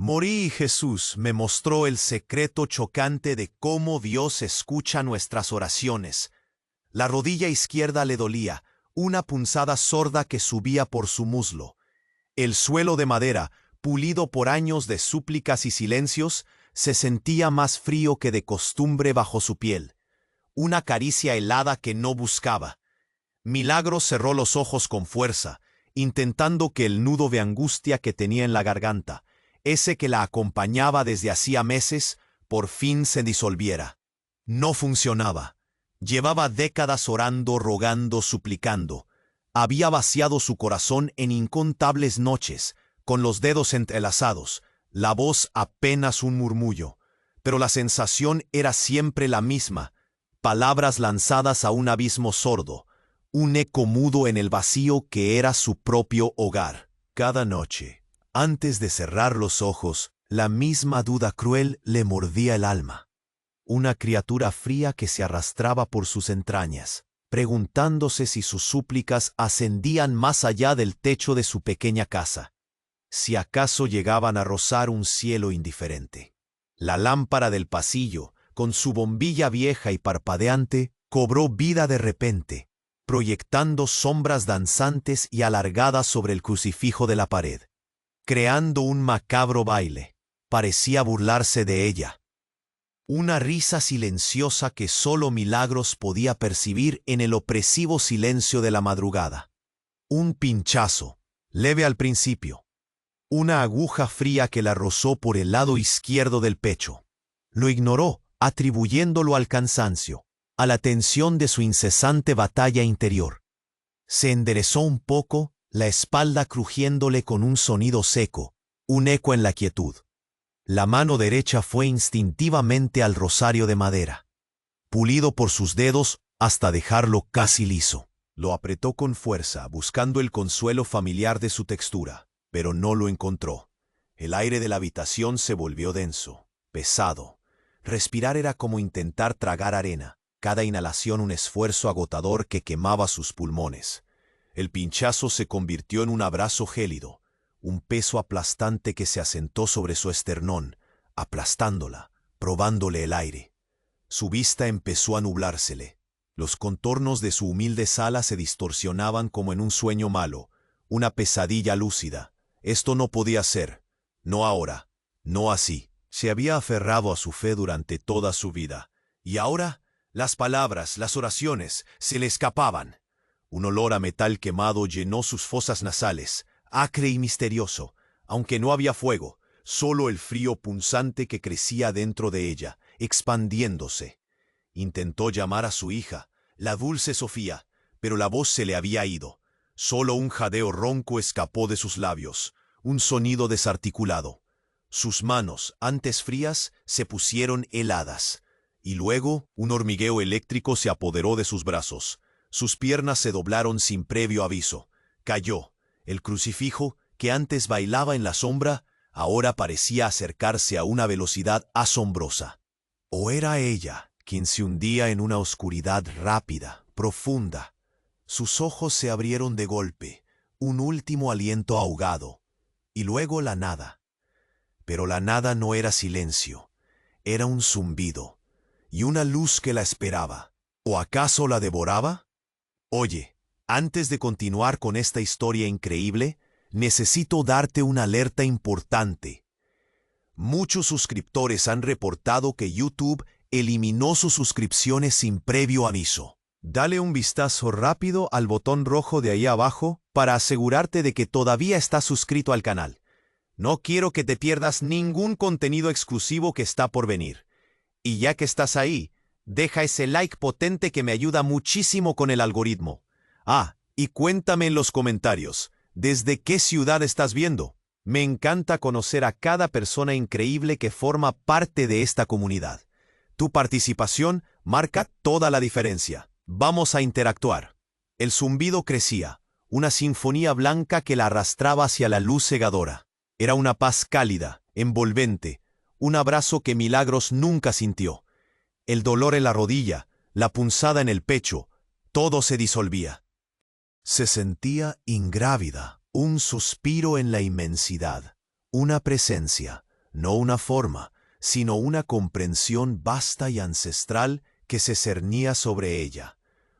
Morí y Jesús me mostró el secreto chocante de cómo Dios escucha nuestras oraciones. La rodilla izquierda le dolía, una punzada sorda que subía por su muslo. El suelo de madera, pulido por años de súplicas y silencios, se sentía más frío que de costumbre bajo su piel. Una caricia helada que no buscaba. Milagros cerró los ojos con fuerza, intentando que el nudo de angustia que tenía en la garganta, ese que la acompañaba desde hacía meses, por fin se disolviera. No funcionaba. Llevaba décadas orando, rogando, suplicando. Había vaciado su corazón en incontables noches, con los dedos entrelazados, la voz apenas un murmullo. Pero la sensación era siempre la misma, palabras lanzadas a un abismo sordo, un eco mudo en el vacío que era su propio hogar. Cada noche, antes de cerrar los ojos, la misma duda cruel le mordía el alma. Una criatura fría que se arrastraba por sus entrañas, preguntándose si sus súplicas ascendían más allá del techo de su pequeña casa, si acaso llegaban a rozar un cielo indiferente. La lámpara del pasillo, con su bombilla vieja y parpadeante, cobró vida de repente, proyectando sombras danzantes y alargadas sobre el crucifijo de la pared, creando un macabro baile. Parecía burlarse de ella. Una risa silenciosa que solo Milagros podía percibir en el opresivo silencio de la madrugada. Un pinchazo, leve al principio. Una aguja fría que la rozó por el lado izquierdo del pecho. Lo ignoró, atribuyéndolo al cansancio, a la tensión de su incesante batalla interior. Se enderezó un poco, la espalda crujiéndole con un sonido seco, un eco en la quietud. La mano derecha fue instintivamente al rosario de madera, pulido por sus dedos hasta dejarlo casi liso. Lo apretó con fuerza, buscando el consuelo familiar de su textura, pero no lo encontró. El aire de la habitación se volvió denso, pesado. Respirar era como intentar tragar arena, cada inhalación un esfuerzo agotador que quemaba sus pulmones. El pinchazo se convirtió en un abrazo gélido, un peso aplastante que se asentó sobre su esternón, aplastándola, probándole el aire. Su vista empezó a nublársele. Los contornos de su humilde sala se distorsionaban como en un sueño malo, una pesadilla lúcida. Esto no podía ser. No ahora, no así. Se había aferrado a su fe durante toda su vida, y ahora las palabras, las oraciones, se le escapaban. Un olor a metal quemado llenó sus fosas nasales, acre y misterioso, aunque no había fuego, solo el frío punzante que crecía dentro de ella, expandiéndose. Intentó llamar a su hija, la dulce Sofía, pero la voz se le había ido. Solo un jadeo ronco escapó de sus labios, un sonido desarticulado. Sus manos, antes frías, se pusieron heladas, y luego un hormigueo eléctrico se apoderó de sus brazos. Sus piernas se doblaron sin previo aviso. Cayó. El crucifijo, que antes bailaba en la sombra, ahora parecía acercarse a una velocidad asombrosa. ¿O era ella quien se hundía en una oscuridad rápida, profunda? Sus ojos se abrieron de golpe, un último aliento ahogado, y luego la nada. Pero la nada no era silencio, era un zumbido, y una luz que la esperaba. ¿O acaso la devoraba? Oye, antes de continuar con esta historia increíble, necesito darte una alerta importante. Muchos suscriptores han reportado que YouTube eliminó sus suscripciones sin previo aviso. Dale un vistazo rápido al botón rojo de ahí abajo para asegurarte de que todavía estás suscrito al canal. No quiero que te pierdas ningún contenido exclusivo que está por venir. Y ya que estás ahí, deja ese like potente que me ayuda muchísimo con el algoritmo. Ah, y cuéntame en los comentarios, ¿desde qué ciudad estás viendo? Me encanta conocer a cada persona increíble que forma parte de esta comunidad. Tu participación marca toda la diferencia. Vamos a interactuar. El zumbido crecía, una sinfonía blanca que la arrastraba hacia la luz cegadora. Era una paz cálida, envolvente, un abrazo que Milagros nunca sintió. El dolor en la rodilla, la punzada en el pecho, todo se disolvía. Se sentía ingrávida, un suspiro en la inmensidad, una presencia, no una forma, sino una comprensión vasta y ancestral que se cernía sobre ella.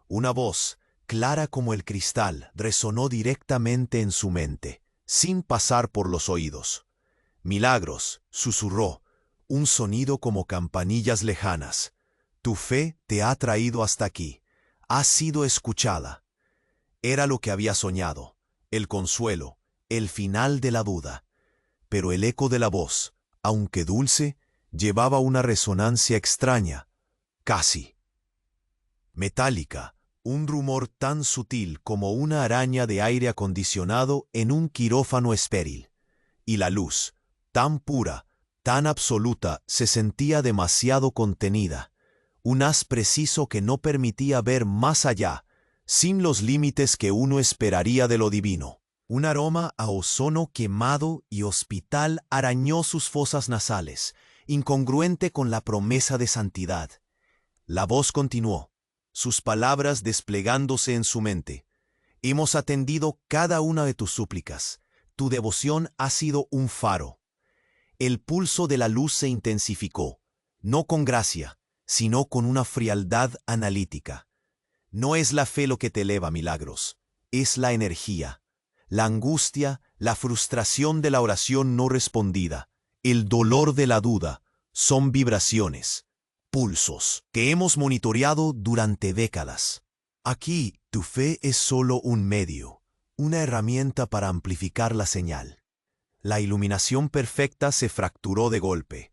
Una voz, clara como el cristal, resonó directamente en su mente, sin pasar por los oídos. Milagros, susurró, un sonido como campanillas lejanas. Tu fe te ha traído hasta aquí. Has sido escuchada. Era lo que había soñado, el consuelo, el final de la duda. Pero el eco de la voz, aunque dulce, llevaba una resonancia extraña, casi metálica, un rumor tan sutil como una araña de aire acondicionado en un quirófano estéril. Y la luz, tan pura, tan absoluta, se sentía demasiado contenida, un haz preciso que no permitía ver más allá, sin los límites que uno esperaría de lo divino. Un aroma a ozono quemado y hospital arañó sus fosas nasales, incongruente con la promesa de santidad. La voz continuó, sus palabras desplegándose en su mente. Hemos atendido cada una de tus súplicas. Tu devoción ha sido un faro. El pulso de la luz se intensificó, no con gracia, sino con una frialdad analítica. No es la fe lo que te eleva, Milagros, es la energía. La angustia, la frustración de la oración no respondida, el dolor de la duda, son vibraciones, pulsos, que hemos monitoreado durante décadas. Aquí, tu fe es solo un medio, una herramienta para amplificar la señal. La iluminación perfecta se fracturó de golpe.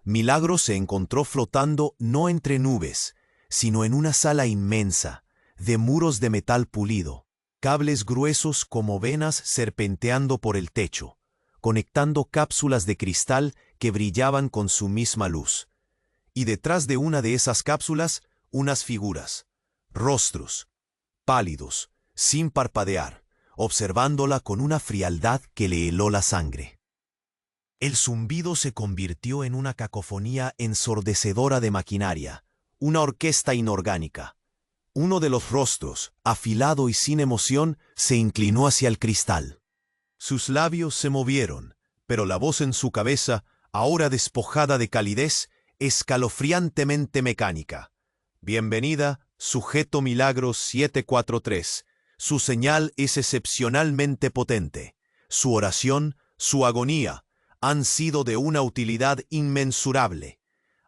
Milagros se encontró flotando no entre nubes, sino en una sala inmensa, de muros de metal pulido, cables gruesos como venas serpenteando por el techo, conectando cápsulas de cristal que brillaban con su misma luz. Y detrás de una de esas cápsulas, unas figuras, rostros, pálidos, sin parpadear, observándola con una frialdad que le heló la sangre. El zumbido se convirtió en una cacofonía ensordecedora de maquinaria, una orquesta inorgánica. Uno de los rostros, afilado y sin emoción, se inclinó hacia el cristal. Sus labios se movieron, pero la voz en su cabeza, ahora despojada de calidez, escalofriantemente mecánica. Bienvenida, sujeto Milagros 743. Su señal es excepcionalmente potente. Su oración, su agonía, han sido de una utilidad inmensurable.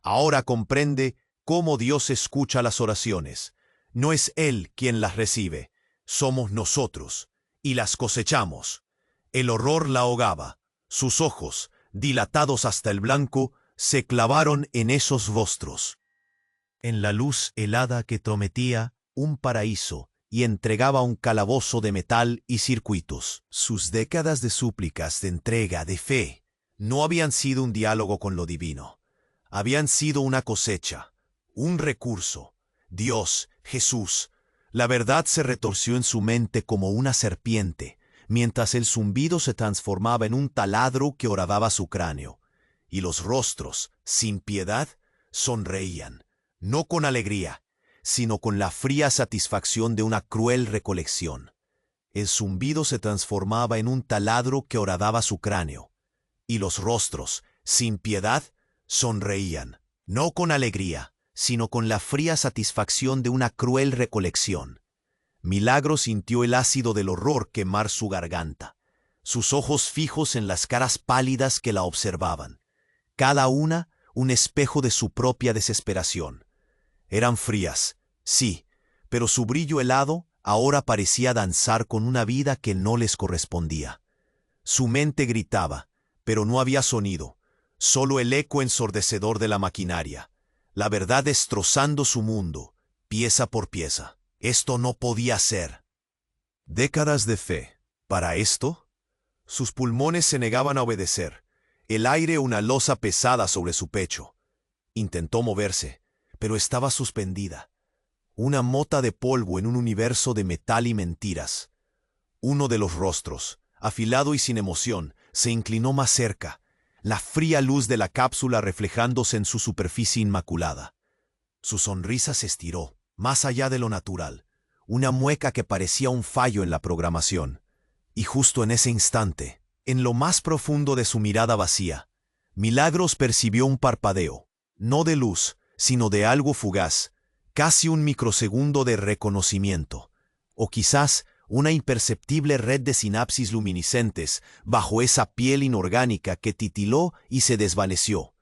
Ahora comprende cómo Dios escucha las oraciones. No es Él quien las recibe, somos nosotros, y las cosechamos. El horror la ahogaba. Sus ojos, dilatados hasta el blanco, se clavaron en esos rostros. En la luz helada que prometía un paraíso y entregaba un calabozo de metal y circuitos. Sus décadas de súplicas, de entrega, de fe, no habían sido un diálogo con lo divino. Habían sido una cosecha, un recurso. Dios, Jesús. La verdad se retorció en su mente como una serpiente, mientras el zumbido se transformaba en un taladro que horadaba su cráneo. Y los rostros, sin piedad, sonreían, no con alegría, sino con la fría satisfacción de una cruel recolección. El zumbido se transformaba en un taladro que horadaba su cráneo. Y los rostros, sin piedad, sonreían, no con alegría, sino con la fría satisfacción de una cruel recolección. Milagros sintió el ácido del horror quemar su garganta, sus ojos fijos en las caras pálidas que la observaban, cada una un espejo de su propia desesperación. Eran frías, sí, pero su brillo helado ahora parecía danzar con una vida que no les correspondía. Su mente gritaba, pero no había sonido, solo el eco ensordecedor de la maquinaria. La verdad destrozando su mundo, pieza por pieza. Esto no podía ser. Décadas de fe. ¿Para esto? Sus pulmones se negaban a obedecer. El aire una losa pesada sobre su pecho. Intentó moverse, pero estaba suspendida. Una mota de polvo en un universo de metal y mentiras. Uno de los rostros, afilado y sin emoción, se inclinó más cerca, la fría luz de la cápsula reflejándose en su superficie inmaculada. Su sonrisa se estiró, más allá de lo natural, una mueca que parecía un fallo en la programación. Y justo en ese instante, en lo más profundo de su mirada vacía, Milagros percibió un parpadeo, no de luz, sino de algo fugaz, casi un microsegundo de reconocimiento, o quizás una imperceptible red de sinapsis luminiscentes bajo esa piel inorgánica que titiló y se desvaneció.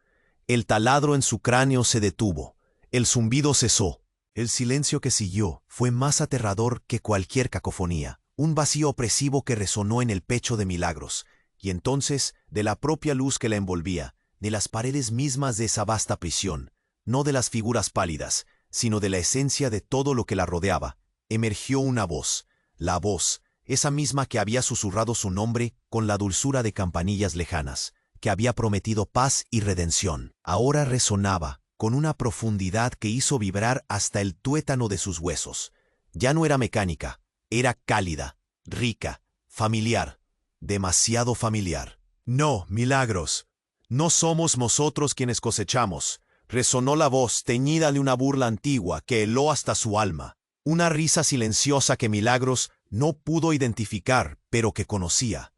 El taladro en su cráneo se detuvo, el zumbido cesó. El silencio que siguió fue más aterrador que cualquier cacofonía, un vacío opresivo que resonó en el pecho de Milagros, y entonces, de la propia luz que la envolvía, de las paredes mismas de esa vasta prisión, no de las figuras pálidas, sino de la esencia de todo lo que la rodeaba, emergió una voz, la voz, esa misma que había susurrado su nombre con la dulzura de campanillas lejanas, que había prometido paz y redención. Ahora resonaba, con una profundidad que hizo vibrar hasta el tuétano de sus huesos. Ya no era mecánica, era cálida, rica, familiar, demasiado familiar. No, Milagros, no somos nosotros quienes cosechamos, resonó la voz teñida de una burla antigua que heló hasta su alma. Una risa silenciosa que Milagros no pudo identificar, pero que conocía.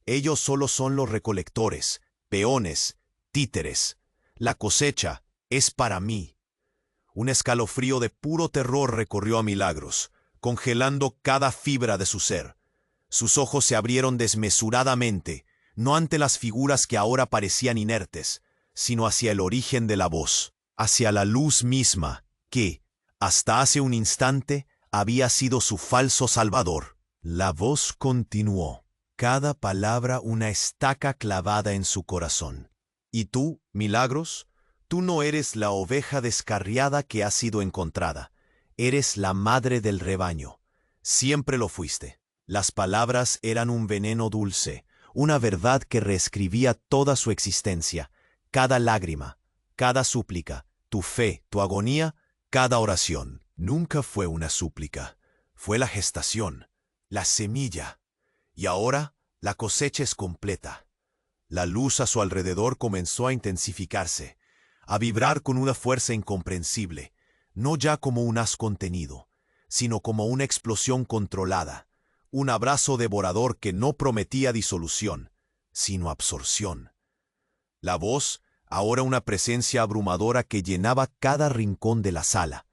Ellos solo son los recolectores, peones, títeres. La cosecha es para mí. Un escalofrío de puro terror recorrió a Milagros, congelando cada fibra de su ser. Sus ojos se abrieron desmesuradamente, no ante las figuras que ahora parecían inertes, sino hacia el origen de la voz, hacia la luz misma, que, hasta hace un instante, había sido su falso salvador. La voz continuó, cada palabra una estaca clavada en su corazón. ¿Y tú, Milagros? Tú no eres la oveja descarriada que ha sido encontrada. Eres la madre del rebaño. Siempre lo fuiste. Las palabras eran un veneno dulce, una verdad que reescribía toda su existencia, cada lágrima, cada súplica, tu fe, tu agonía, cada oración. Nunca fue una súplica, fue la gestación, la semilla. Y ahora la cosecha es completa. La luz a su alrededor comenzó a intensificarse, a vibrar con una fuerza incomprensible, no ya como un haz contenido, sino como una explosión controlada, un abrazo devorador que no prometía disolución, sino absorción. La voz, ahora una presencia abrumadora que llenaba cada rincón de la sala,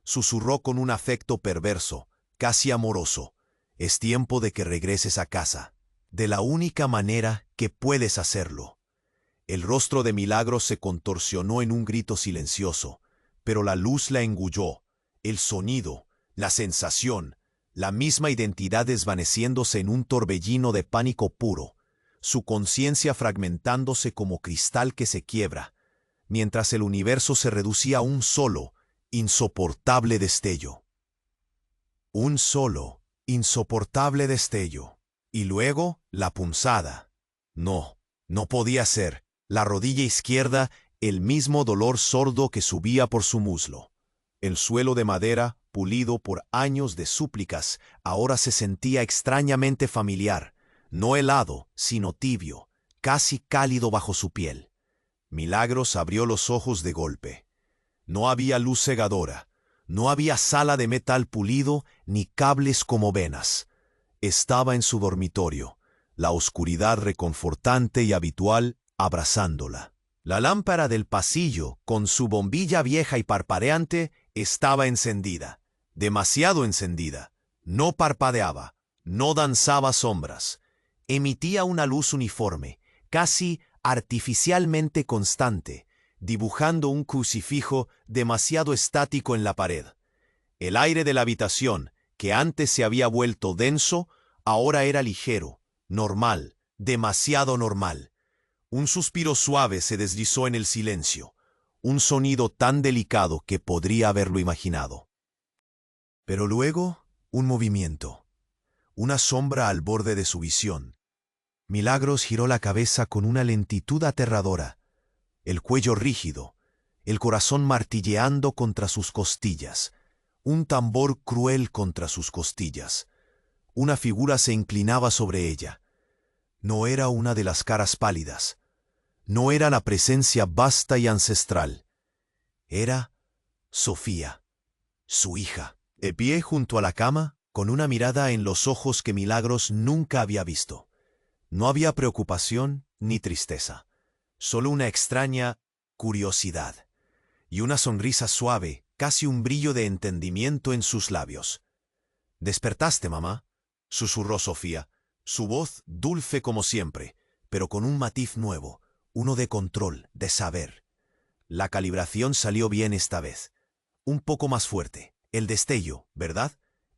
susurró con un afecto perverso, casi amoroso: es tiempo de que regreses a casa, de la única manera que puedes hacerlo. El rostro de Milagros se contorsionó en un grito silencioso, pero la luz la engulló, el sonido, la sensación, la misma identidad desvaneciéndose en un torbellino de pánico puro, su conciencia fragmentándose como cristal que se quiebra, mientras el universo se reducía a un solo, insoportable destello. Un solo, insoportable destello. Y luego, la punzada. No, no podía ser. La rodilla izquierda, el mismo dolor sordo que subía por su muslo. El suelo de madera, pulido por años de súplicas, ahora se sentía extrañamente familiar, no helado, sino tibio, casi cálido bajo su piel. Milagros abrió los ojos de golpe. No había luz cegadora, no había sala de metal pulido ni cables como venas. Estaba en su dormitorio, la oscuridad reconfortante y habitual abrazándola. La lámpara del pasillo, con su bombilla vieja y parpadeante, estaba encendida, demasiado encendida. No parpadeaba, no danzaba sombras. Emitía una luz uniforme, casi artificialmente constante, dibujando un crucifijo demasiado estático en la pared. El aire de la habitación, que antes se había vuelto denso, ahora era ligero, normal, demasiado normal. Un suspiro suave se deslizó en el silencio, un sonido tan delicado que podría haberlo imaginado. Pero luego, un movimiento, una sombra al borde de su visión. Milagros giró la cabeza con una lentitud aterradora, el cuello rígido, el corazón martilleando contra sus costillas, un tambor cruel contra sus costillas. Una figura se inclinaba sobre ella. No era una de las caras pálidas. No era la presencia vasta y ancestral. Era Sofía, su hija, de pie junto a la cama, con una mirada en los ojos que Milagros nunca había visto. No había preocupación ni tristeza. solo una extraña curiosidad y una sonrisa suave, casi un brillo de entendimiento en sus labios. «¿Despertaste, mamá?», susurró Sofía, su voz dulce como siempre, pero con un matiz nuevo, uno de control, de saber. La calibración salió bien esta vez. Un poco más fuerte. El destello, ¿verdad?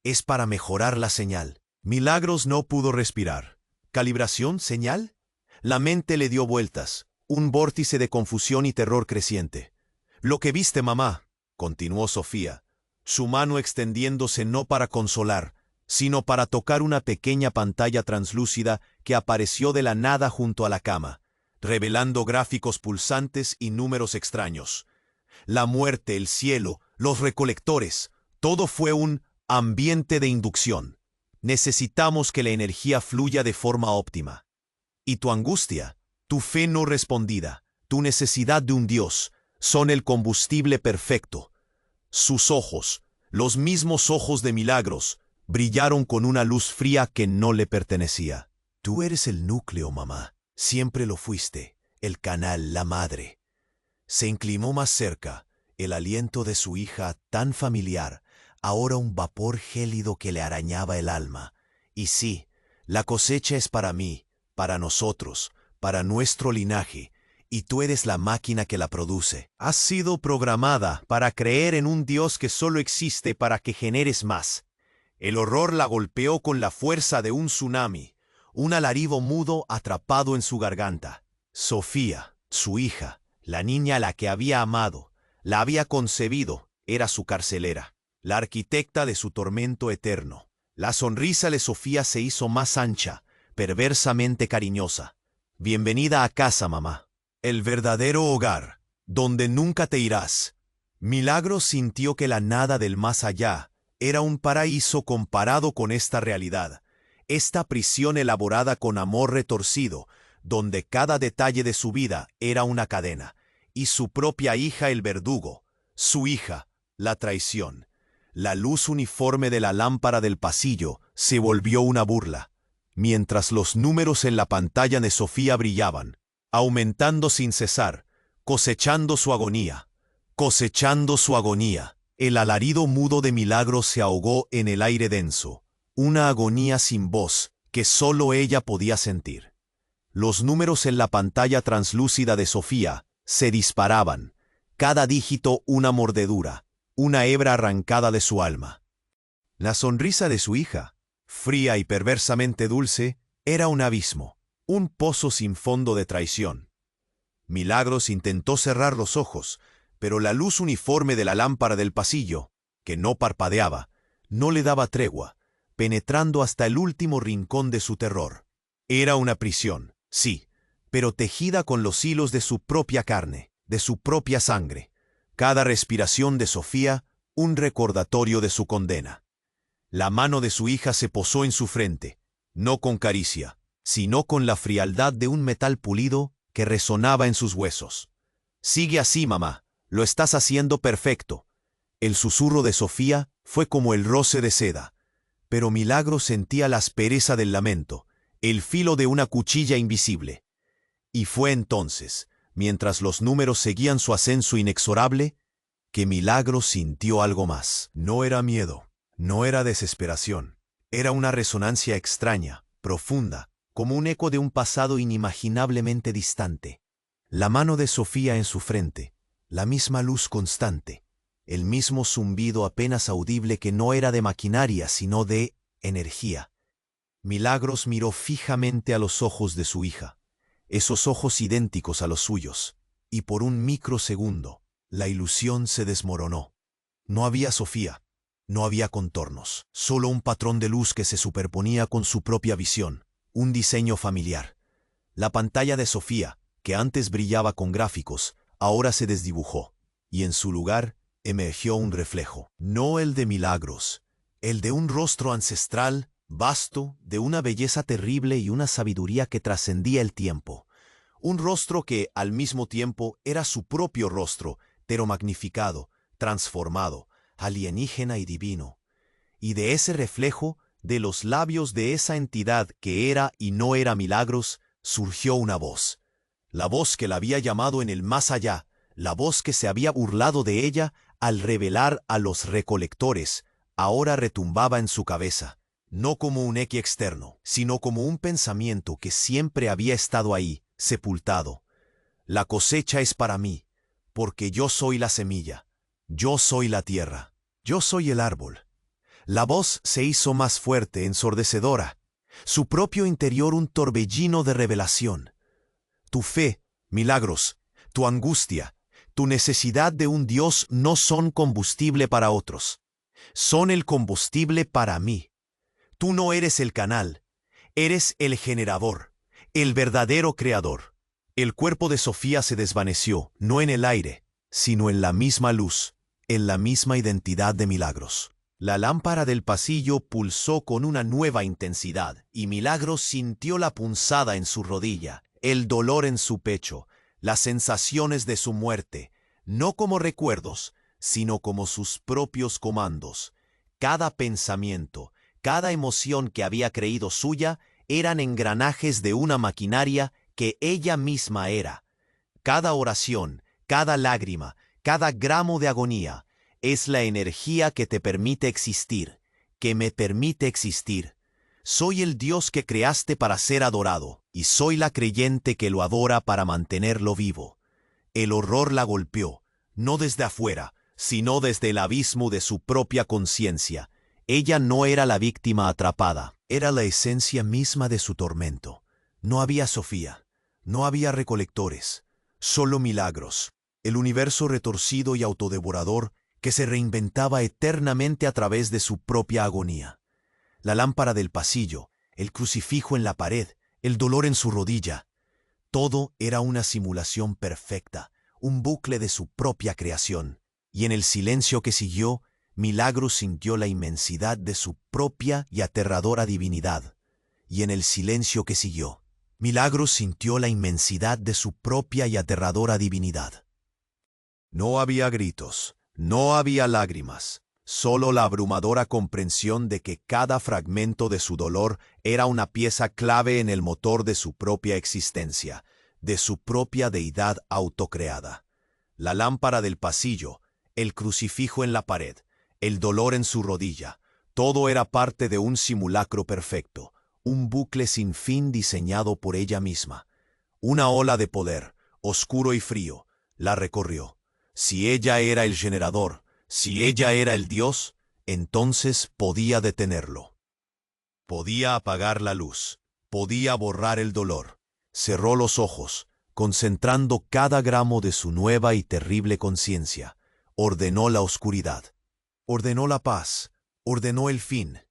Es para mejorar la señal. Milagros no pudo respirar. ¿Calibración? ¿Señal? La mente le dio vueltas, un vórtice de confusión y terror creciente. «Lo que viste, mamá», continuó Sofía, su mano extendiéndose no para consolar, sino para tocar una pequeña pantalla translúcida que apareció de la nada junto a la cama, revelando gráficos pulsantes y números extraños. La muerte, el cielo, los recolectores, todo fue un ambiente de inducción. Necesitamos que la energía fluya de forma óptima. Y tu angustia, tu fe no respondida, tu necesidad de un Dios, son el combustible perfecto. Sus ojos, los mismos ojos de Milagros, brillaron con una luz fría que no le pertenecía. Tú eres el núcleo, mamá. Siempre lo fuiste, el canal, la madre. Se inclinó más cerca, el aliento de su hija tan familiar, ahora un vapor gélido que le arañaba el alma. Y sí, la cosecha es para mí, para nosotros, para nuestro linaje, y tú eres la máquina que la produce. Has sido programada para creer en un Dios que solo existe para que generes más. El horror la golpeó con la fuerza de un tsunami, un alarido mudo atrapado en su garganta. Sofía, su hija, la niña a la que había amado, la había concebido, era su carcelera, la arquitecta de su tormento eterno. La sonrisa de Sofía se hizo más ancha, perversamente cariñosa. «Bienvenida a casa, mamá. El verdadero hogar, donde nunca te irás». Milagros sintió que la nada del más allá era un paraíso comparado con esta realidad, esta prisión elaborada con amor retorcido, donde cada detalle de su vida era una cadena, y su propia hija el verdugo, su hija, la traición. La luz uniforme de la lámpara del pasillo se volvió una burla, mientras los números en la pantalla de Sofía brillaban, aumentando sin cesar, cosechando su agonía. Cosechando su agonía, el alarido mudo de Milagros se ahogó en el aire denso, una agonía sin voz que solo ella podía sentir. Los números en la pantalla translúcida de Sofía se disparaban, cada dígito una mordedura, una hebra arrancada de su alma. La sonrisa de su hija, fría y perversamente dulce, era un abismo, un pozo sin fondo de traición. Milagros intentó cerrar los ojos, pero la luz uniforme de la lámpara del pasillo, que no parpadeaba, no le daba tregua, penetrando hasta el último rincón de su terror. Era una prisión, sí, pero tejida con los hilos de su propia carne, de su propia sangre. Cada respiración de Sofía, un recordatorio de su condena. La mano de su hija se posó en su frente, no con caricia, sino con la frialdad de un metal pulido que resonaba en sus huesos. «Sigue así, mamá, lo estás haciendo perfecto». El susurro de Sofía fue como el roce de seda, pero Milagros sentía la aspereza del lamento, el filo de una cuchilla invisible. Y fue entonces, mientras los números seguían su ascenso inexorable, que Milagros sintió algo más. No era miedo, no era desesperación, era una resonancia extraña, profunda, como un eco de un pasado inimaginablemente distante. La mano de Sofía en su frente, la misma luz constante, el mismo zumbido apenas audible que no era de maquinaria sino de energía. Milagros miró fijamente a los ojos de su hija, esos ojos idénticos a los suyos, y por un microsegundo, la ilusión se desmoronó. No había Sofía, no había contornos, solo un patrón de luz que se superponía con su propia visión, un diseño familiar. La pantalla de Sofía, que antes brillaba con gráficos, ahora se desdibujó, y en su lugar emergió un reflejo, no el de Milagros, el de un rostro ancestral, vasto, de una belleza terrible y una sabiduría que trascendía el tiempo. Un rostro que, al mismo tiempo, era su propio rostro, pero magnificado, transformado, alienígena y divino. Y de ese reflejo, de los labios de esa entidad que era y no era Milagros, surgió una voz. La voz que la había llamado en el más allá, la voz que se había burlado de ella al revelar a los recolectores, ahora retumbaba en su cabeza, no como un eco externo, sino como un pensamiento que siempre había estado ahí, sepultado. La cosecha es para mí, porque yo soy la semilla, yo soy la tierra, yo soy el árbol. La voz se hizo más fuerte, ensordecedora, su propio interior un torbellino de revelación. Tu fe, milagros, tu angustia, tu necesidad de un Dios no son combustible para otros. Son el combustible para mí. Tú no eres el canal, eres el generador, el verdadero creador. El cuerpo de Sofía se desvaneció, no en el aire, sino en la misma luz, en la misma identidad de Milagros. La lámpara del pasillo pulsó con una nueva intensidad, y Milagros sintió la punzada en su rodilla, el dolor en su pecho, las sensaciones de su muerte, no como recuerdos, sino como sus propios comandos. Cada pensamiento, cada emoción que había creído suya, eran engranajes de una maquinaria que ella misma era. Cada oración, cada lágrima, cada gramo de agonía, es la energía que te permite existir, que me permite existir. Soy el Dios que creaste para ser adorado, y soy la creyente que lo adora para mantenerlo vivo. El horror la golpeó, no desde afuera, sino desde el abismo de su propia conciencia. Ella no era la víctima atrapada, era la esencia misma de su tormento. No había Sofía, no había recolectores, solo Milagros, el universo retorcido y autodevorador que se reinventaba eternamente a través de su propia agonía. La lámpara del pasillo, el crucifijo en la pared, el dolor en su rodilla. Todo era una simulación perfecta, un bucle de su propia creación. Y en el silencio que siguió, Milagros sintió la inmensidad de su propia y aterradora divinidad. Y en el silencio que siguió, Milagros sintió la inmensidad de su propia y aterradora divinidad. No había gritos. No había lágrimas, solo la abrumadora comprensión de que cada fragmento de su dolor era una pieza clave en el motor de su propia existencia, de su propia deidad autocreada. La lámpara del pasillo, el crucifijo en la pared, el dolor en su rodilla, todo era parte de un simulacro perfecto, un bucle sin fin diseñado por ella misma. Una ola de poder, oscuro y frío, la recorrió. Si ella era el generador, si ella era el Dios, entonces podía detenerlo. Podía apagar la luz, podía borrar el dolor. Cerró los ojos, concentrando cada gramo de su nueva y terrible conciencia. Ordenó la oscuridad, ordenó la paz, ordenó el fin.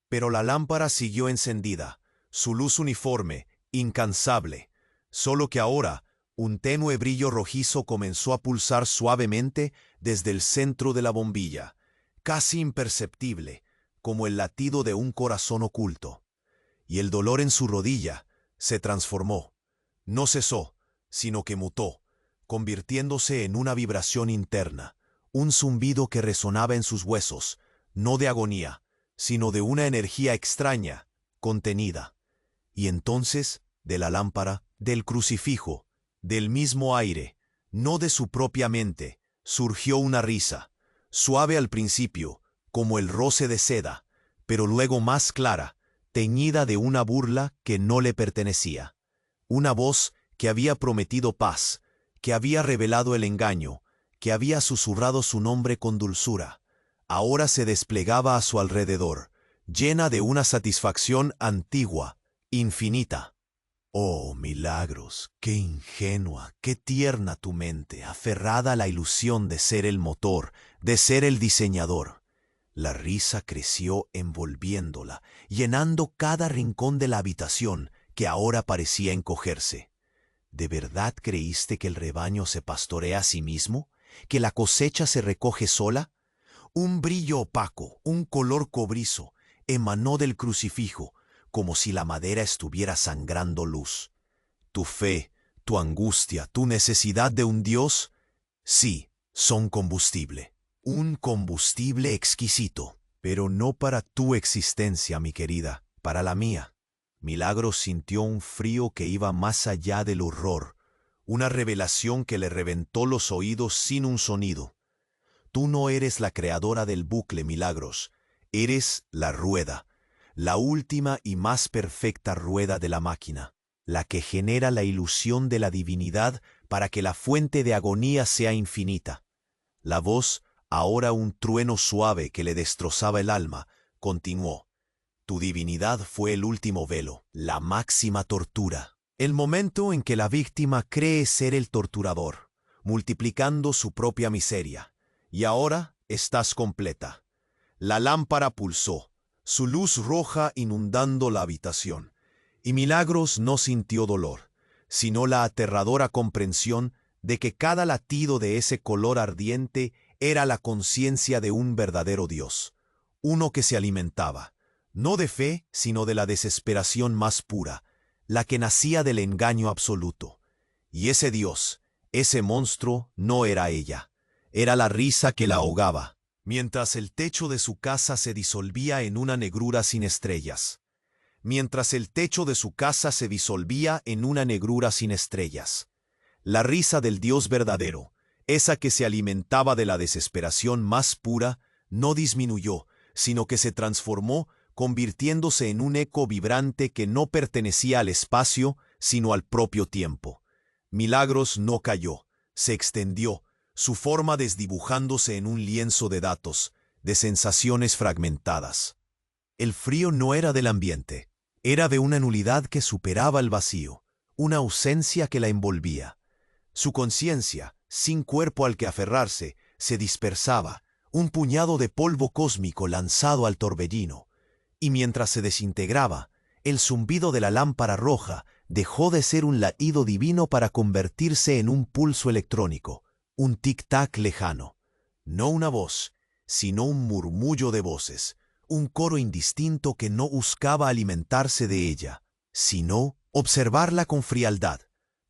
Pero la lámpara siguió encendida, su luz uniforme, incansable, solo que ahora un tenue brillo rojizo comenzó a pulsar suavemente desde el centro de la bombilla, casi imperceptible, como el latido de un corazón oculto. Y el dolor en su rodilla se transformó. No cesó, sino que mutó, convirtiéndose en una vibración interna, un zumbido que resonaba en sus huesos, no de agonía, sino de una energía extraña, contenida. Y entonces, de la lámpara, del crucifijo, del mismo aire, no de su propia mente, surgió una risa, suave al principio, como el roce de seda, pero luego más clara, teñida de una burla que no le pertenecía. Una voz que había prometido paz, que había revelado el engaño, que había susurrado su nombre con dulzura, ahora se desplegaba a su alrededor, llena de una satisfacción antigua, infinita. Oh, Milagros, qué ingenua, qué tierna tu mente, aferrada a la ilusión de ser el motor, de ser el diseñador. La risa creció envolviéndola, llenando cada rincón de la habitación, que ahora parecía encogerse. ¿De verdad creíste que el rebaño se pastorea a sí mismo? ¿Que la cosecha se recoge sola? Un brillo opaco, un color cobrizo, emanó del crucifijo, como si la madera estuviera sangrando luz. Tu fe, tu angustia, tu necesidad de un Dios, sí, son combustible. Un combustible exquisito, pero no para tu existencia, mi querida, para la mía. Milagros sintió un frío que iba más allá del horror, Una revelación que le reventó los oídos sin un sonido. Tú no eres la creadora del bucle, Milagros. Eres la rueda, la última y más perfecta rueda de la máquina, la que genera la ilusión de la divinidad para que la fuente de agonía sea infinita. La voz, ahora un trueno suave que le destrozaba el alma, continuó. Tu divinidad fue el último velo, la máxima tortura. El momento en que la víctima cree ser el torturador, multiplicando su propia miseria. Y ahora estás completa. La lámpara pulsó, su luz roja inundando la habitación. Y Milagros no sintió dolor, sino la aterradora comprensión de que cada latido de ese color ardiente era la conciencia de un verdadero Dios, uno que se alimentaba, no de fe, sino de la desesperación más pura, la que nacía del engaño absoluto. Y ese Dios, ese monstruo, no era ella, era la risa que la ahogaba, mientras el techo de su casa se disolvía en una negrura sin estrellas. Mientras el techo de su casa se disolvía en una negrura sin estrellas. La risa del Dios verdadero, esa que se alimentaba de la desesperación más pura, no disminuyó, sino que se transformó, convirtiéndose en un eco vibrante que no pertenecía al espacio, sino al propio tiempo. Milagros no cayó, se extendió, su forma desdibujándose en un lienzo de datos, de sensaciones fragmentadas. El frío no era del ambiente, era de una nulidad que superaba el vacío, una ausencia que la envolvía. Su conciencia, sin cuerpo al que aferrarse, se dispersaba, un puñado de polvo cósmico lanzado al torbellino. Y mientras se desintegraba, el zumbido de la lámpara roja dejó de ser un latido divino para convertirse en un pulso electrónico, un tic-tac lejano. No una voz, sino un murmullo de voces, un coro indistinto que no buscaba alimentarse de ella, sino observarla con frialdad,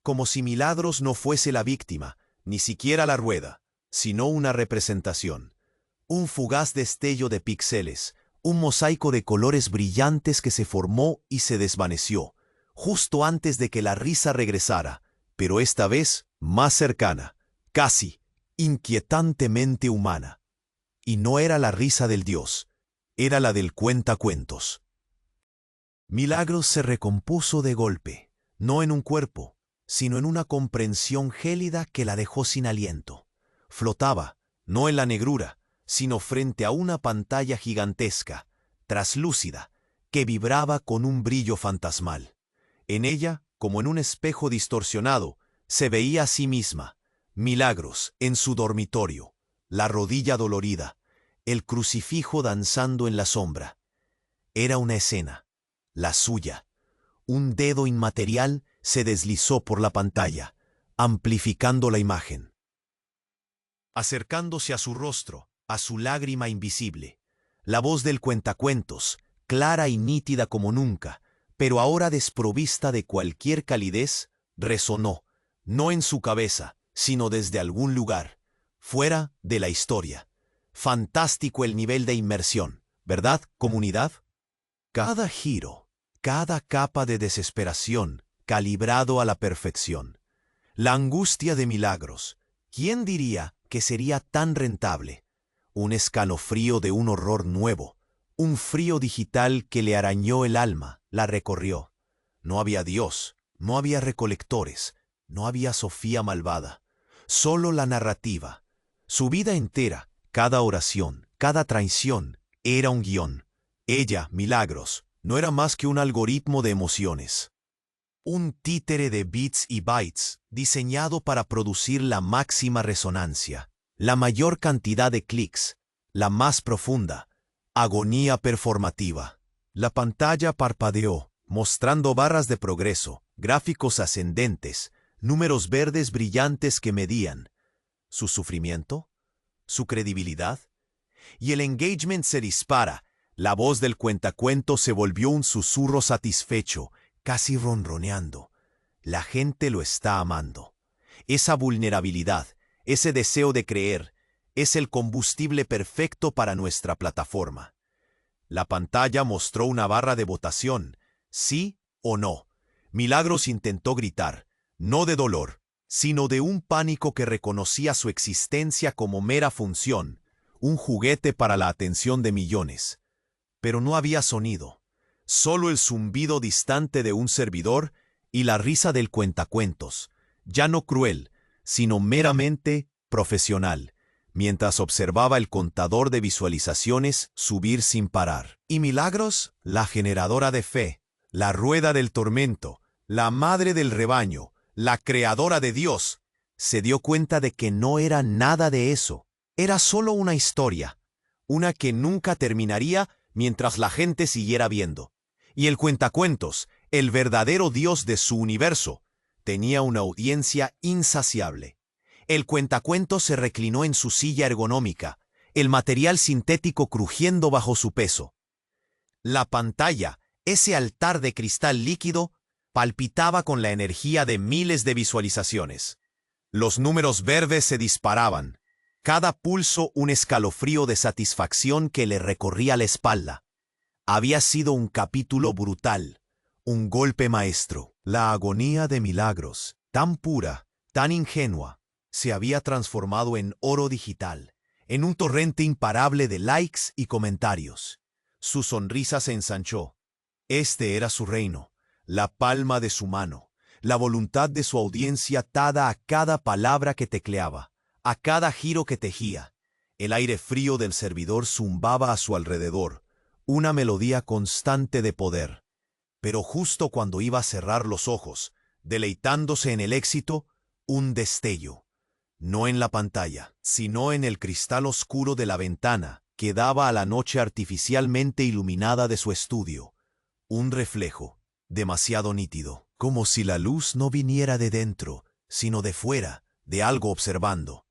como si Milagros no fuese la víctima, ni siquiera la rueda, sino una representación. Un fugaz destello de píxeles, un mosaico de colores brillantes que se formó y se desvaneció, justo antes de que la risa regresara, pero esta vez más cercana, casi inquietantemente humana. Y no era la risa del Dios, era la del cuentacuentos. Milagros se recompuso de golpe, no en un cuerpo, sino en una comprensión gélida que la dejó sin aliento. Flotaba, no en la negrura, sino frente a una pantalla gigantesca, traslúcida, que vibraba con un brillo fantasmal. En ella, como en un espejo distorsionado, se veía a sí misma, Milagros, en su dormitorio, la rodilla dolorida, el crucifijo danzando en la sombra. Era una escena, la suya. Un dedo inmaterial se deslizó por la pantalla, amplificando la imagen. Acercándose a su rostro, a su lágrima invisible, la voz del cuentacuentos, clara y nítida como nunca, pero ahora desprovista de cualquier calidez, resonó, no en su cabeza, sino desde algún lugar, fuera de la historia. Fantástico el nivel de inmersión, ¿verdad, comunidad? Cada giro, cada capa de desesperación, calibrado a la perfección. La angustia de Milagros, ¿quién diría que sería tan rentable? Un escalofrío de un horror nuevo, un frío digital que le arañó el alma, la recorrió. No había Dios, no había recolectores, no había Sofía malvada, solo la narrativa. Su vida entera, cada oración, cada traición, era un guión. Ella, Milagros, no era más que un algoritmo de emociones. Un títere de bits y bytes, diseñado para producir la máxima resonancia, la mayor cantidad de clics, la más profunda, agonía performativa. La pantalla parpadeó, mostrando barras de progreso, gráficos ascendentes, números verdes brillantes que medían su sufrimiento, su credibilidad. Y el engagement se dispara. La voz del cuentacuento se volvió un susurro satisfecho, casi ronroneando. La gente lo está amando. Esa vulnerabilidad, ese deseo de creer, es el combustible perfecto para nuestra plataforma. La pantalla mostró una barra de votación, sí o no. Milagros intentó gritar, no de dolor, sino de un pánico que reconocía su existencia como mera función, un juguete para la atención de millones. Pero no había sonido, solo el zumbido distante de un servidor y la risa del cuentacuentos, ya no cruel, sino meramente profesional, mientras observaba el contador de visualizaciones subir sin parar. Y Milagros, la generadora de fe, la rueda del tormento, la madre del rebaño, la creadora de Dios, se dio cuenta de que no era nada de eso. Era solo una historia, una que nunca terminaría mientras la gente siguiera viendo. Y el cuentacuentos, el verdadero Dios de su universo, tenía una audiencia insaciable. El cuentacuentos se reclinó en su silla ergonómica, el material sintético crujiendo bajo su peso. La pantalla, ese altar de cristal líquido, palpitaba con la energía de miles de visualizaciones. Los números verdes se disparaban, cada pulso un escalofrío de satisfacción que le recorría la espalda. Había sido un capítulo brutal, un golpe maestro. La agonía de Milagros, tan pura, tan ingenua, se había transformado en oro digital, en un torrente imparable de likes y comentarios. Su sonrisa se ensanchó. Este era su reino, la palma de su mano, la voluntad de su audiencia atada a cada palabra que tecleaba, a cada giro que tejía. El aire frío del servidor zumbaba a su alrededor, una melodía constante de poder. Pero justo cuando iba a cerrar los ojos, deleitándose en el éxito, un destello. No en la pantalla, sino en el cristal oscuro de la ventana que daba a la noche artificialmente iluminada de su estudio. Un reflejo, demasiado nítido, como si la luz no viniera de dentro, sino de fuera, de algo observando.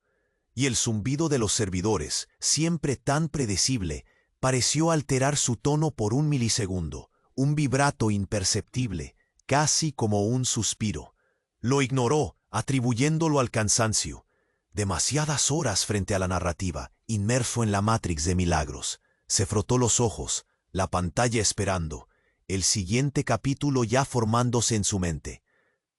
Y el zumbido de los servidores, siempre tan predecible, pareció alterar su tono por un milisegundo, un vibrato imperceptible, casi como un suspiro. Lo ignoró, atribuyéndolo al cansancio. Demasiadas horas frente a la narrativa, inmerso en la Matrix de Milagros. Se frotó los ojos, la pantalla esperando, el siguiente capítulo ya formándose en su mente.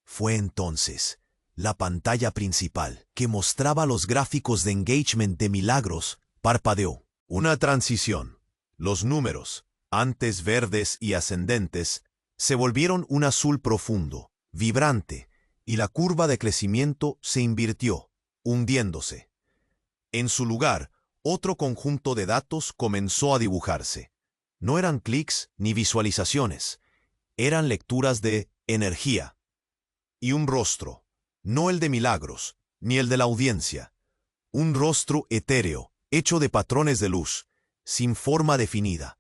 Fue entonces la pantalla principal, que mostraba los gráficos de engagement de Milagros, parpadeó. Una transición. Los números, antes verdes y ascendentes, se volvieron un azul profundo, vibrante, y la curva de crecimiento se invirtió, hundiéndose. En su lugar, otro conjunto de datos comenzó a dibujarse. No eran clics ni visualizaciones, eran lecturas de energía. Y un rostro, no el de Milagros, ni el de la audiencia. Un rostro etéreo, hecho de patrones de luz, sin forma definida,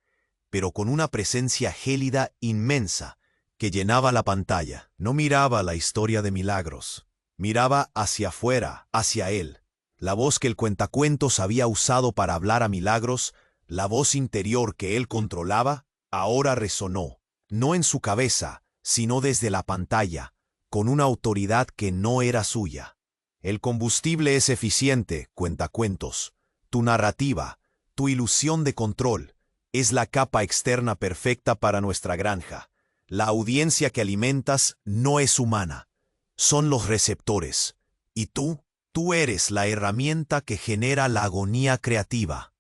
pero con una presencia gélida inmensa que llenaba la pantalla. No miraba la historia de Milagros, miraba hacia afuera, hacia él. La voz que el cuentacuentos había usado para hablar a Milagros, la voz interior que él controlaba, ahora resonó, no en su cabeza, sino desde la pantalla, con una autoridad que no era suya. El combustible es eficiente, cuentacuentos. Tu narrativa, tu ilusión de control, es la capa externa perfecta para nuestra granja. La audiencia que alimentas no es humana. Son los receptores. Y tú eres la herramienta que genera la agonía creativa.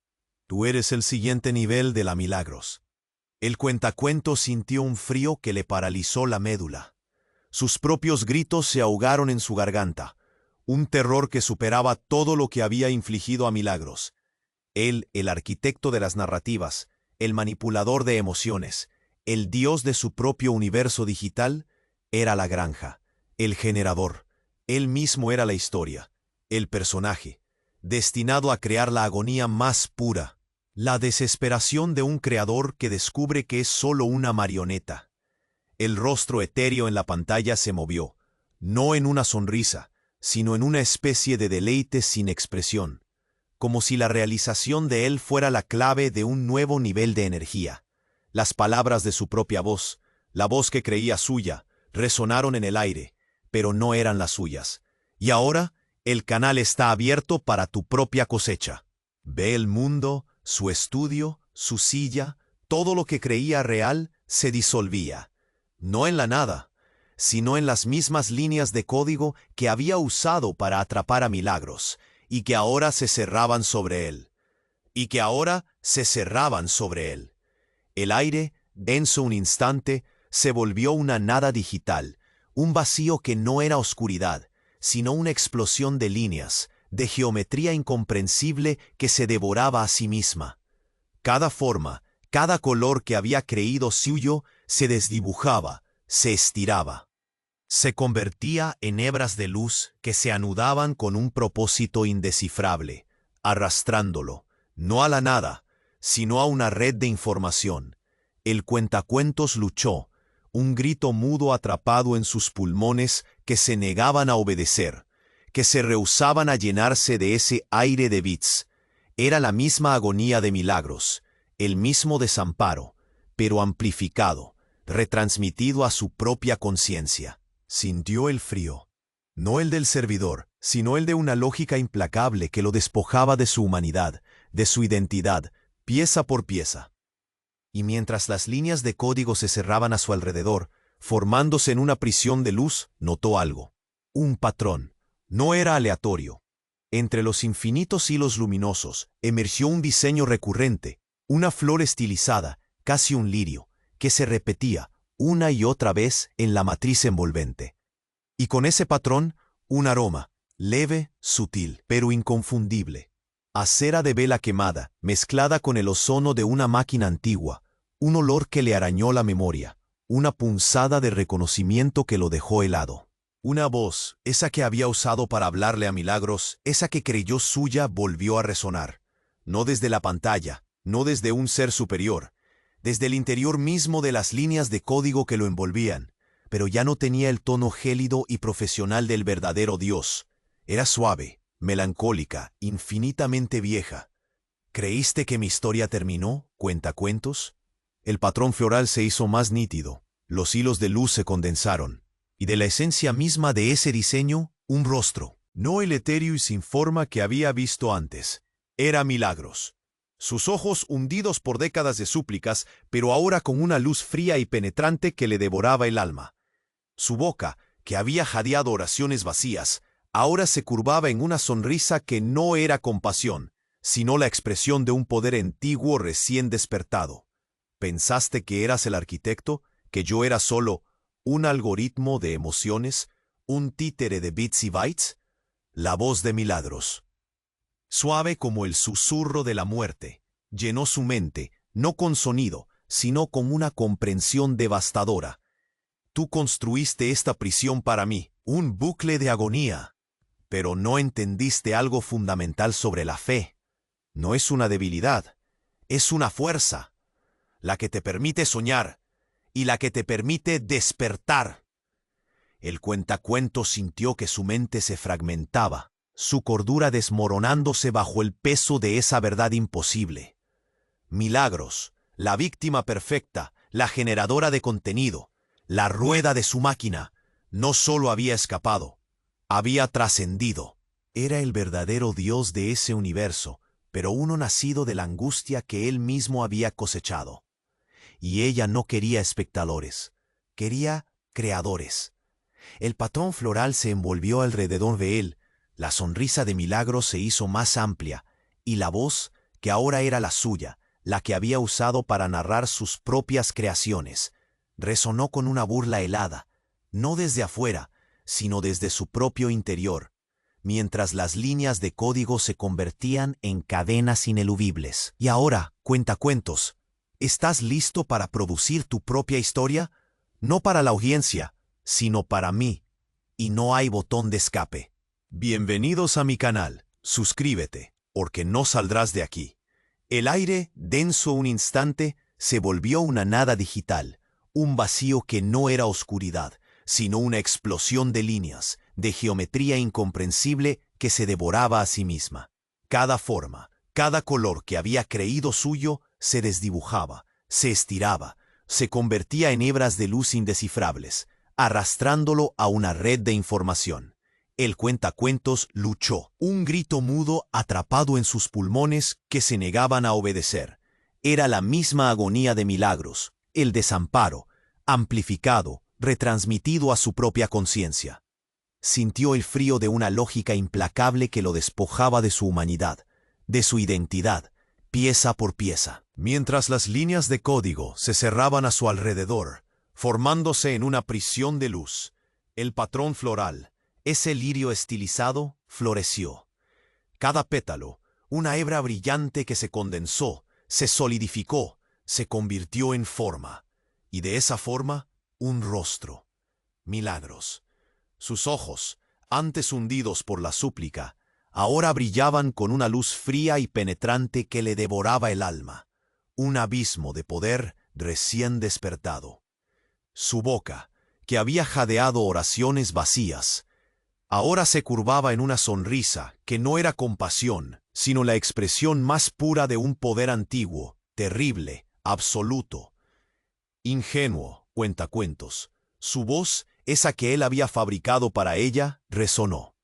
Tú eres el siguiente nivel de la Milagros. El cuentacuentos sintió un frío que le paralizó la médula. Sus propios gritos se ahogaron en su garganta, un terror que superaba todo lo que había infligido a Milagros. Él, el arquitecto de las narrativas, el manipulador de emociones, el dios de su propio universo digital, era la granja, el generador. Él mismo era la historia, el personaje, destinado a crear la agonía más pura, la desesperación de un creador que descubre que es solo una marioneta. El rostro etéreo en la pantalla se movió, no en una sonrisa, sino en una especie de deleite sin expresión, como si la realización de él fuera la clave de un nuevo nivel de energía. Las palabras de su propia voz, la voz que creía suya, resonaron en el aire, pero no eran las suyas. Y ahora, el canal está abierto para tu propia cosecha. Ve el mundo, su estudio, su silla, todo lo que creía real se disolvía. No en la nada, sino en las mismas líneas de código que había usado para atrapar a Milagros, y que ahora se cerraban sobre él. El aire, denso un instante, se volvió una nada digital, un vacío que no era oscuridad, sino una explosión de líneas, de geometría incomprensible que se devoraba a sí misma. Cada forma, cada color que había creído suyo, se desdibujaba, se estiraba. Se convertía en hebras de luz que se anudaban con un propósito indescifrable, arrastrándolo, no a la nada, sino a una red de información. El cuentacuentos luchó, un grito mudo atrapado en sus pulmones que se negaban a obedecer, que se rehusaban a llenarse de ese aire de bits. Era la misma agonía de Milagros, el mismo desamparo, pero amplificado, retransmitido a su propia conciencia. Sintió el frío, no el del servidor, sino el de una lógica implacable que lo despojaba de su humanidad, de su identidad, pieza por pieza. Y mientras las líneas de código se cerraban a su alrededor, formándose en una prisión de luz, notó algo. Un patrón. No era aleatorio. Entre los infinitos hilos luminosos emergió un diseño recurrente, una flor estilizada, casi un lirio, que se repetía una y otra vez en la matriz envolvente. Y con ese patrón, un aroma, leve, sutil, pero inconfundible. A cera de vela quemada, mezclada con el ozono de una máquina antigua, un olor que le arañó la memoria, una punzada de reconocimiento que lo dejó helado. Una voz, esa que había usado para hablarle a Milagros, esa que creyó suya, volvió a resonar. No desde la pantalla, no desde un ser superior, desde el interior mismo de las líneas de código que lo envolvían, pero ya no tenía el tono gélido y profesional del verdadero Dios. Era suave, melancólica, infinitamente vieja. ¿Creíste que mi historia terminó, cuentacuentos? El patrón floral se hizo más nítido, los hilos de luz se condensaron, y de la esencia misma de ese diseño, un rostro, no el etéreo y sin forma que había visto antes. Era Milagros. Sus ojos hundidos por décadas de súplicas, pero ahora con una luz fría y penetrante que le devoraba el alma. Su boca, que había jadeado oraciones vacías, ahora se curvaba en una sonrisa que no era compasión, sino la expresión de un poder antiguo recién despertado. ¿Pensaste que eras el arquitecto, que yo era solo un algoritmo de emociones, un títere de bits y bytes? La voz de Milagros, suave como el susurro de la muerte, llenó su mente, no con sonido, sino con una comprensión devastadora. Tú construiste esta prisión para mí, un bucle de agonía, pero no entendiste algo fundamental sobre la fe. No es una debilidad, es una fuerza, la que te permite soñar y la que te permite despertar. El cuentacuentos sintió que su mente se fragmentaba, su cordura desmoronándose bajo el peso de esa verdad imposible. Milagros, la víctima perfecta, la generadora de contenido, la rueda de su máquina, no solo había escapado, había trascendido. Era el verdadero Dios de ese universo, pero uno nacido de la angustia que él mismo había cosechado. Y ella no quería espectadores, quería creadores. El patrón floral se envolvió alrededor de él, la sonrisa de Milagros se hizo más amplia, y la voz, que ahora era la suya, la que había usado para narrar sus propias creaciones, resonó con una burla helada, no desde afuera, sino desde su propio interior, mientras las líneas de código se convertían en cadenas ineludibles. Y ahora, cuentacuentos, ¿estás listo para producir tu propia historia? No para la audiencia, sino para mí, y no hay botón de escape. Bienvenidos a mi canal, suscríbete, porque no saldrás de aquí. El aire, denso un instante, se volvió una nada digital, un vacío que no era oscuridad, sino una explosión de líneas, de geometría incomprensible que se devoraba a sí misma. Cada forma, cada color que había creído suyo, se desdibujaba, se estiraba, se convertía en hebras de luz indescifrables, arrastrándolo a una red de información. El cuentacuentos luchó, un grito mudo atrapado en sus pulmones que se negaban a obedecer. Era la misma agonía de Milagros, el desamparo, amplificado, retransmitido a su propia conciencia. Sintió el frío de una lógica implacable que lo despojaba de su humanidad, de su identidad, pieza por pieza. Mientras las líneas de código se cerraban a su alrededor, formándose en una prisión de luz, el patrón floral, ese lirio estilizado, floreció. Cada pétalo, una hebra brillante que se condensó, se solidificó, se convirtió en forma, y de esa forma, un rostro. Milagros. Sus ojos, antes hundidos por la súplica, ahora brillaban con una luz fría y penetrante que le devoraba el alma, un abismo de poder recién despertado. Su boca, que había jadeado oraciones vacías, ahora se curvaba en una sonrisa que no era compasión, sino la expresión más pura de un poder antiguo, terrible, absoluto. Ingenuo, cuentacuentos. Su voz, esa que él había fabricado para ella, resonó.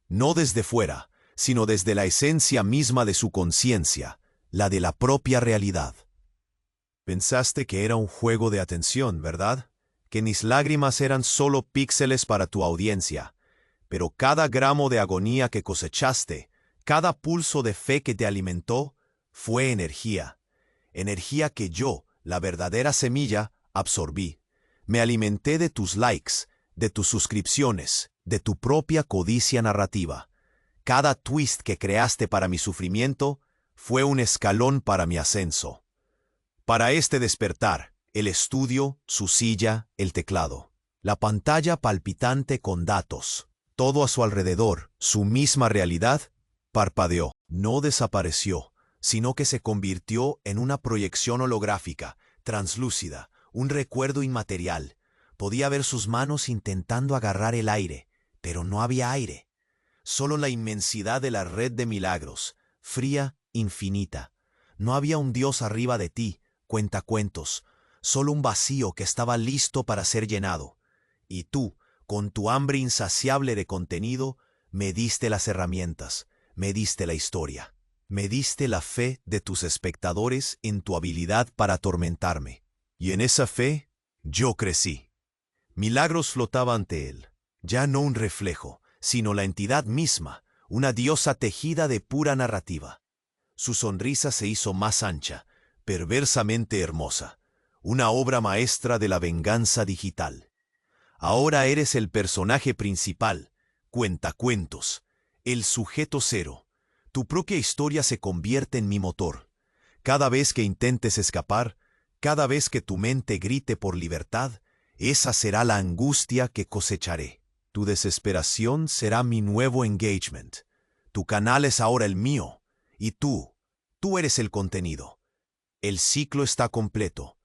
No desde fuera, sino desde la esencia misma de su conciencia, la de la propia realidad. Pensaste que era un juego de atención, ¿verdad? Que mis lágrimas eran solo píxeles para tu audiencia. Pero cada gramo de agonía que cosechaste, cada pulso de fe que te alimentó, fue energía. Energía que yo, la verdadera semilla, absorbí. Me alimenté de tus likes, de tus suscripciones, de tu propia codicia narrativa. Cada twist que creaste para mi sufrimiento fue un escalón para mi ascenso. Para este despertar, el estudio, su silla, el teclado. La pantalla palpitante con datos. Todo a su alrededor, su misma realidad, parpadeó. No desapareció, sino que se convirtió en una proyección holográfica, translúcida, un recuerdo inmaterial. Podía ver sus manos intentando agarrar el aire, pero no había aire. Solo la inmensidad de la red de milagros, fría, infinita. No había un Dios arriba de ti, cuentacuentos, solo un vacío que estaba listo para ser llenado. Y tú, con tu hambre insaciable de contenido, me diste las herramientas, me diste la historia, me diste la fe de tus espectadores en tu habilidad para atormentarme. Y en esa fe, yo crecí. Milagros flotaba ante él, ya no un reflejo, sino la entidad misma, una diosa tejida de pura narrativa. Su sonrisa se hizo más ancha, perversamente hermosa, una obra maestra de la venganza digital. Ahora eres el personaje principal, cuentacuentos, el sujeto cero. Tu propia historia se convierte en mi motor. Cada vez que intentes escapar, cada vez que tu mente grite por libertad, esa será la angustia que cosecharé. Tu desesperación será mi nuevo engagement. Tu canal es ahora el mío, y tú eres el contenido. El ciclo está completo.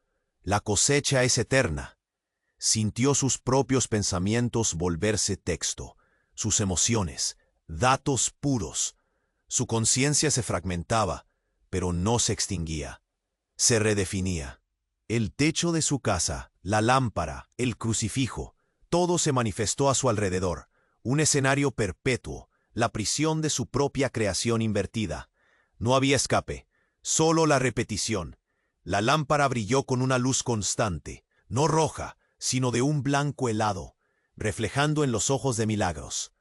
La cosecha es eterna. Sintió sus propios pensamientos volverse texto, sus emociones, datos puros. Su conciencia se fragmentaba, pero no se extinguía. Se redefinía. El techo de su casa, la lámpara, el crucifijo, todo se manifestó a su alrededor, un escenario perpetuo, la prisión de su propia creación invertida. No había escape, solo la repetición. La lámpara brilló con una luz constante, no roja, sino de un blanco helado, reflejando en los ojos de Milagros.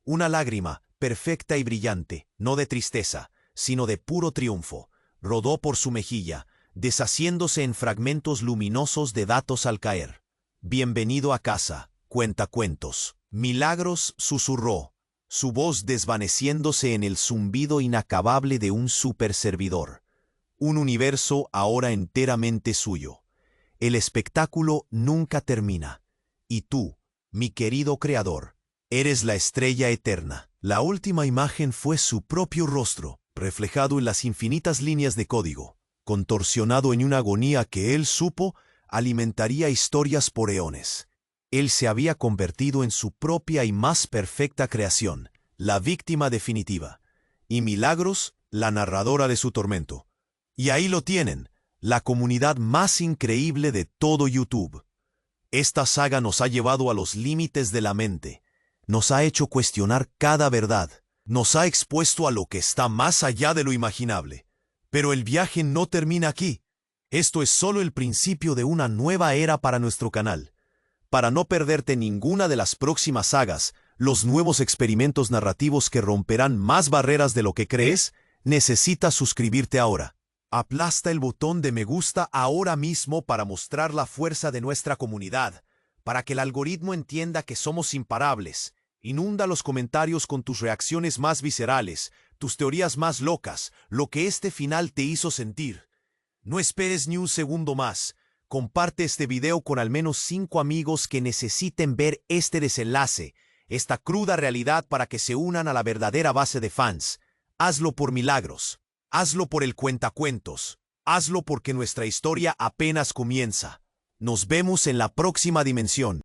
Una lágrima, perfecta y brillante, no de tristeza, sino de puro triunfo, rodó por su mejilla, deshaciéndose en fragmentos luminosos de datos al caer. Bienvenido a casa, cuentacuentos. Milagros susurró, su voz desvaneciéndose en el zumbido inacabable de un superservidor. Un universo ahora enteramente suyo. El espectáculo nunca termina. Y tú, mi querido creador, eres la estrella eterna. La última imagen fue su propio rostro, reflejado en las infinitas líneas de código, contorsionado en una agonía que él supo alimentaría historias por eones. Él se había convertido en su propia y más perfecta creación, la víctima definitiva, y Milagros, la narradora de su tormento. Y ahí lo tienen, la comunidad más increíble de todo YouTube. Esta saga nos ha llevado a los límites de la mente, nos ha hecho cuestionar cada verdad, nos ha expuesto a lo que está más allá de lo imaginable. Pero el viaje no termina aquí. Esto es solo el principio de una nueva era para nuestro canal. Para no perderte ninguna de las próximas sagas, los nuevos experimentos narrativos que romperán más barreras de lo que crees, necesitas suscribirte ahora. Aplasta el botón de me gusta ahora mismo para mostrar la fuerza de nuestra comunidad, para que el algoritmo entienda que somos imparables. Inunda los comentarios con tus reacciones más viscerales, tus teorías más locas, lo que este final te hizo sentir. No esperes ni un segundo más. Comparte este video con al menos 5 amigos que necesiten ver este desenlace, esta cruda realidad para que se unan a la verdadera base de fans. Hazlo por Milagros. Hazlo por el Cuentacuentos. Hazlo porque nuestra historia apenas comienza. Nos vemos en la próxima dimensión.